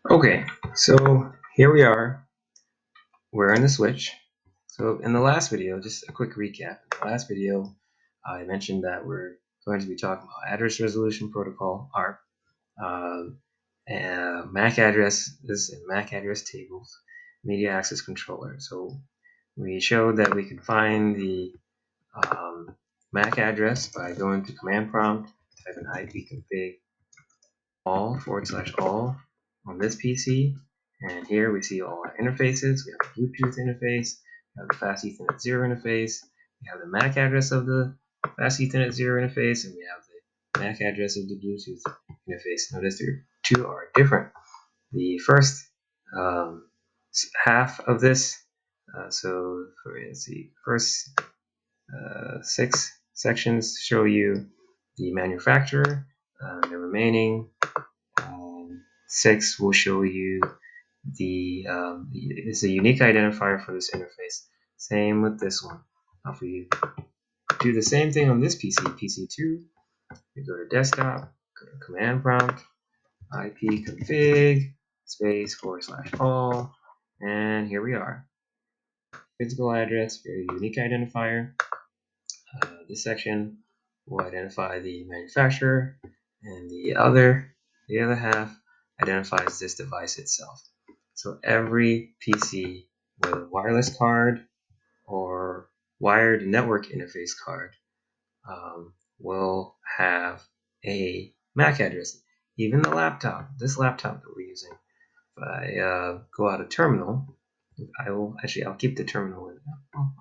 Okay, so here we are. We're in the switch. So in the last video, just a quick recap. In the last video, I mentioned that we're going to be talking about address resolution protocol (ARP), and MAC addresses and MAC address tables, media access controller. So we showed that we could find the MAC address by going to command prompt, type in ipconfig all/all on this PC. And here we see all our interfaces. We have the Bluetooth interface, we have the Fast Ethernet 0 interface, we have the MAC address of the Fast Ethernet 0 interface, and we have the MAC address of the Bluetooth interface. Notice the two are different. The first half of this, let's see, first 6 sections show you the manufacturer. The remaining 6 will show you it's a unique identifier for this interface. Same with this one. Now if we do the same thing on this PC, PC2, we go to desktop, go to command prompt, ipconfig space /all, and here we are. Physical address, very unique identifier. This section will identify the manufacturer, and the other half identifies this device itself. So every PC with a wireless card or wired network interface card will have a MAC address. Even the laptop, this laptop that we're using. If I go out of terminal, I'll keep the terminal in.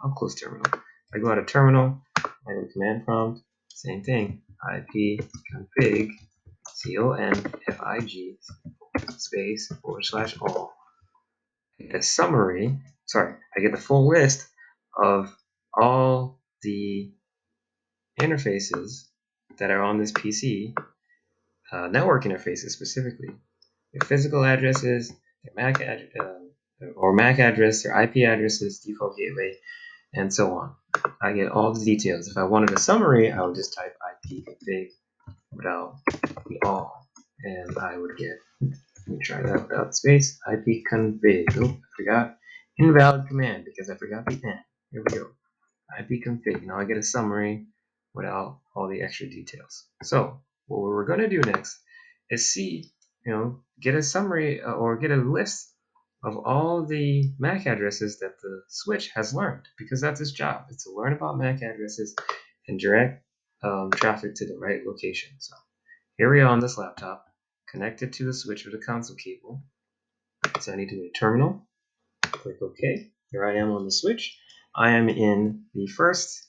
I'll close terminal. If I go out of terminal, I go to command prompt, same thing, ipconfig config space /all. I get a summary, I get the full list of all the interfaces that are on this PC, network interfaces specifically, their physical addresses, their MAC address, their IP addresses, default gateway, and so on. I get all the details. If I wanted a summary, I would just type ipconfig without the all, and I would get, let me try that without space, ipconfig. Oh, I forgot. Invalid command because I forgot the N. Here we go. ipconfig. Now I get a summary without all the extra details. So what we're going to do next is get a summary or get a list of all the MAC addresses that the switch has learned, because that's its job. It's to learn about MAC addresses and direct traffic to the right location. So here we are on this laptop, connected to the switch with a console cable. So I need to go to terminal, click OK. Here I am on the switch. I am in the first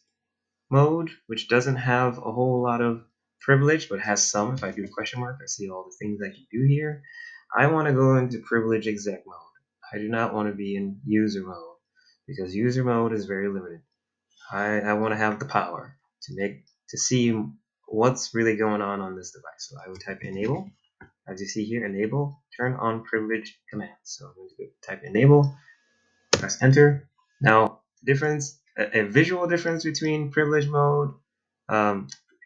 mode, which doesn't have a whole lot of privilege, but has some. If I do a question mark, I see all the things I can do here. I want to go into privilege exec mode. I do not want to be in user mode, because user mode is very limited. I want to have the power to see what's really going on this device. So I would type enable. As you see here, enable, turn on privilege commands. So I'm going to type enable, press enter. Now, a visual difference between privilege mode,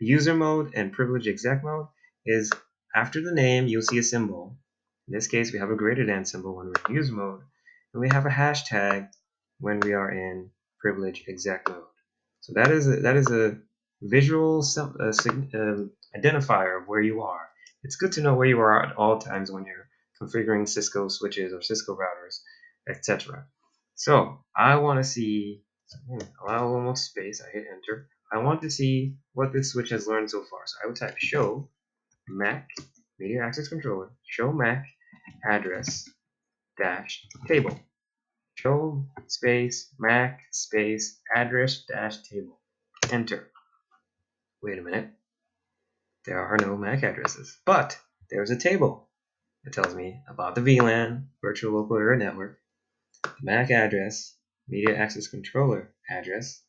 user mode, and privilege exec mode is after the name, you'll see a symbol. In this case, we have a greater than symbol when we're in user mode, and we have a hashtag when we are in privilege exec mode. So that is a visual identifier of where you are. It's good to know where you are at all times when you're configuring Cisco switches or Cisco routers, etc. So I want to see, allow one more space, I hit enter. I want to see what this switch has learned so far. So I would type show MAC media access controller, show MAC address dash table. Show space MAC space address dash table. Enter. Wait a minute. There are no MAC addresses, but there's a table that tells me about the VLAN, virtual local area network, the MAC address, media access controller address,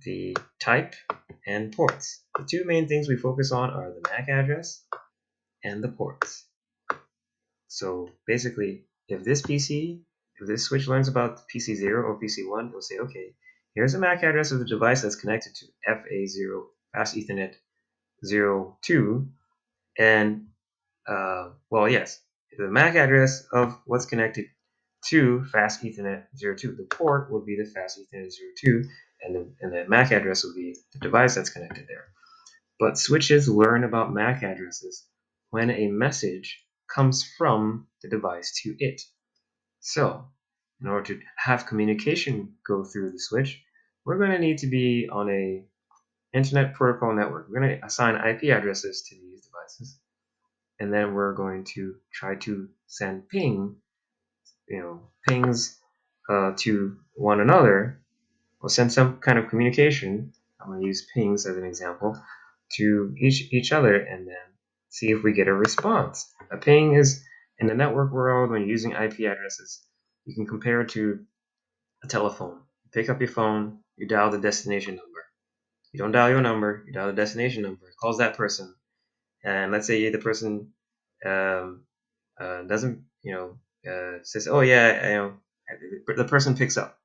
the type, and ports. The two main things we focus on are the MAC address and the ports. So basically, if this switch learns about PC0 or PC1, it'll say, okay, here's the MAC address of the device that's connected to FA0, Fast Ethernet 02, and well, yes, the MAC address of what's connected to Fast Ethernet 02. The port would be the Fast Ethernet 02, and the MAC address would be the device that's connected there. But switches learn about MAC addresses when a message comes from the device to it. So, in order to have communication go through the switch, we're going to need to be on a internet protocol network. We're going to assign IP addresses to these devices, and then we're going to try to send pings to one another, or send some kind of communication. I'm going to use pings as an example to each other, and then see if we get a response. A ping is, in the network world, when you're using IP addresses, you can compare it to a telephone. You pick up your phone, you dial the destination number. You don't dial your number, you dial the destination number. It calls that person, and let's say the person doesn't, says, "Oh yeah," the person picks up,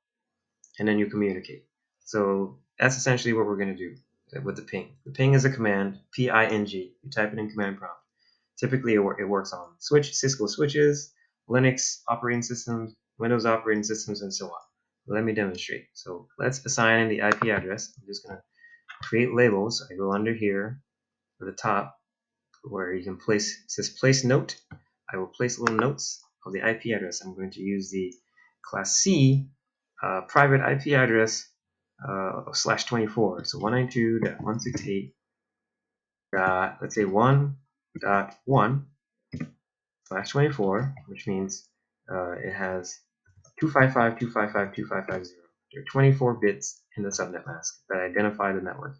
and then you communicate. So that's essentially what we're going to do with the ping. The ping is a command, P-I-N-G. You type it in command prompt. Typically, it works on Cisco switches, Linux operating systems, Windows operating systems, and so on. Let me demonstrate. So let's assign the IP address. I'm just going to create labels. I go under here at the top where you can place, it says place note. I will place little notes of the IP address. I'm going to use the class C private IP address /24. So 192.168. Let's say 1.1/24, which means it has 255.255.255.0. There are 24 bits in the subnet mask that identify the network.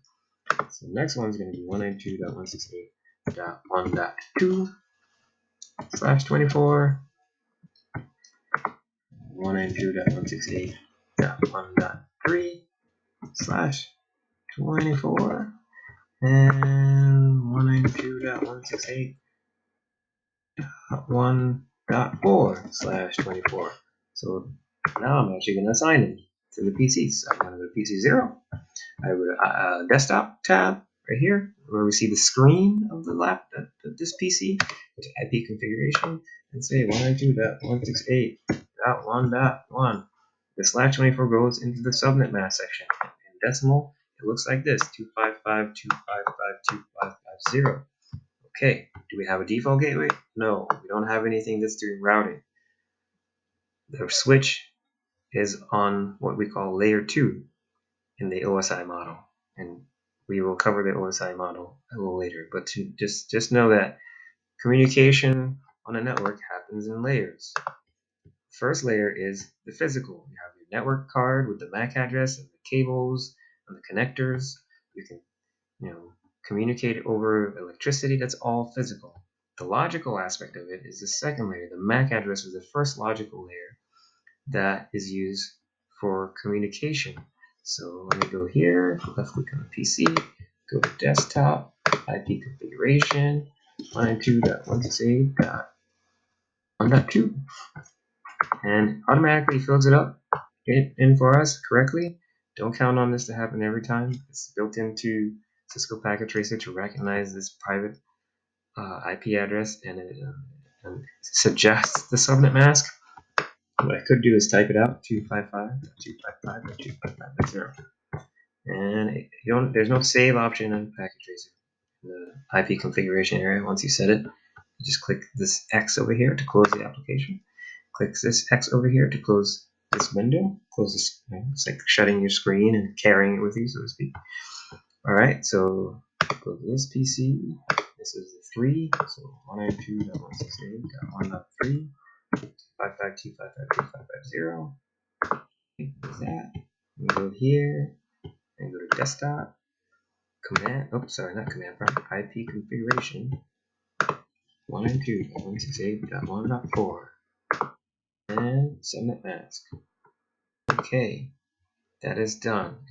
So the next one is going to be 192.168.1.2/24. 192.168.1.3/24. And 192.168.1.4/24. So now I'm actually going to assign it to the PCs. So I'm going to go to PC 0. I go to desktop tab right here where we see the screen of the this PC. Go to IP configuration and say 192.168.1.1. The /24 goes into the subnet mask section. In decimal, it looks like this: 255.255.255.0. Okay, do we have a default gateway? No, we don't have anything that's doing routing. The switch is on what we call layer 2 in the OSI model, and we will cover the OSI model a little later. But just know that communication on a network happens in layers. First layer is the physical. You have your network card with the MAC address and the cables and the connectors. You can communicate over electricity. That's all physical. The logical aspect of it is the second layer. The MAC address is the first logical layer that is used for communication. So let me go here, left click on the PC, go to desktop, IP configuration, 192.168.1.2, and automatically fills it up in for us correctly. Don't count on this to happen every time. It's built into Cisco Packet Tracer to recognize this private IP address, and it suggests the subnet mask. What I could do is type it out: 255.255.255.0. And there's no save option on Packet Tracer in the IP configuration area. Once you set it, you just click this X over here to close the application. Click this X over here to close this window. Close this. It's like shutting your screen and carrying it with you, so to speak. All right, so go to this PC. This is the 3, so 192.168.1.3. 552552550. Okay, there's that. We go here and go to desktop. Not command prompt. IP configuration 192.168.1.4 and subnet mask. Okay, that is done.